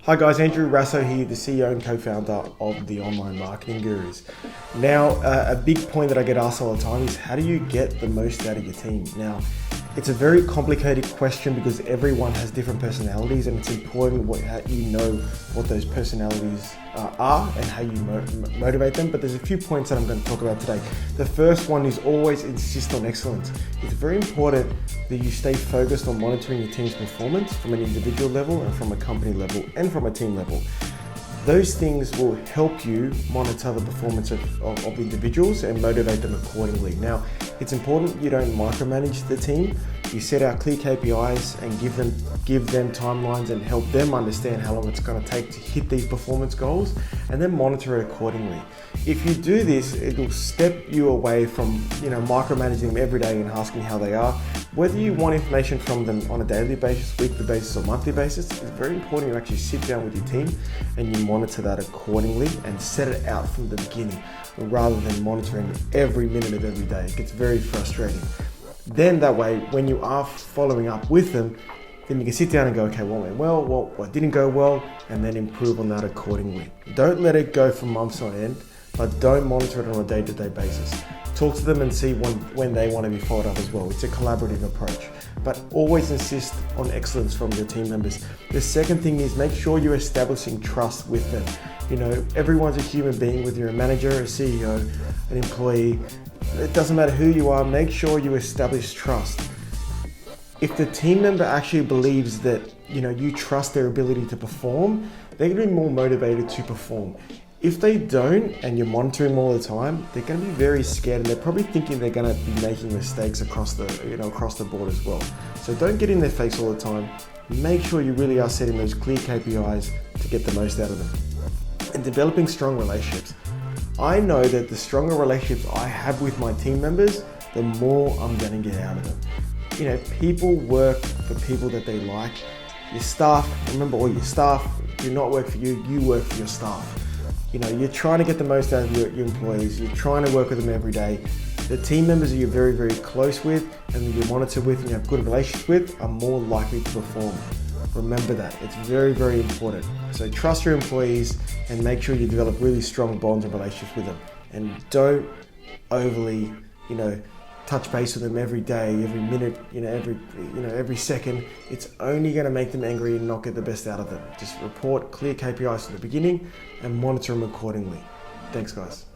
Hi guys, Andrew Rasso here, the CEO and co-founder of the Online Marketing Gurus. Now, a big point that I get asked all the time is how do you get the most out of your team? Now, it's a very complicated question because everyone has different personalities, and it's important how you know what those personalities are and how you motivate them. But there's a few points that I'm going to talk about today. The first one is always insist on excellence. It's very important that you stay focused on monitoring your team's performance from an individual level and from a company level and from a team level. Those things will help you monitor the performance of individuals and motivate them accordingly. Now, it's important you don't micromanage the team. You set out clear KPIs and give them timelines and help them understand how long it's going to take to hit these performance goals, and then monitor it accordingly. If you do this, it will step you away from micromanaging them every day and asking how they are. Whether you want information from them on a daily basis, weekly basis, or monthly basis, it's very important you actually sit down with your team and you monitor that accordingly and set it out from the beginning rather than monitoring every minute of every day. It gets very frustrating. Then that way, when you are following up with them, then you can sit down and go, okay, what went well, what didn't go well, and then improve on that accordingly. Don't let it go for months on end, but don't monitor it on a day-to-day basis. Talk to them and see when they want to be followed up as well. It's a collaborative approach, but always insist on excellence from your team members. The second thing is make sure you're establishing trust with them. Everyone's a human being, whether you're a manager, a CEO, an employee. It doesn't matter who you are, make sure you establish trust. If the team member actually believes that you trust their ability to perform, they're going to be more motivated to perform. If they don't and you're monitoring them all the time, they're going to be very scared and they're probably thinking they're going to be making mistakes across the board as well. So don't get in their face all the time. Make sure you really are setting those clear KPIs to get the most out of them. And developing strong relationships. I know that the stronger relationships I have with my team members, the more I'm going to get out of them. People work for people that they like. Your staff, remember all your staff do not work for you, you work for your staff. You're trying to get the most out of your employees. You're trying to work with them every day. The team members that you're very, very close with and you monitor with and you have good relationships with are more likely to perform. Remember that. It's very, very important. So trust your employees and make sure you develop really strong bonds and relationships with them. And don't overly, touch base with them every day, every minute, every second. It's only going to make them angry and not get the best out of them. Just report clear KPIs from the beginning and monitor them accordingly. Thanks, guys.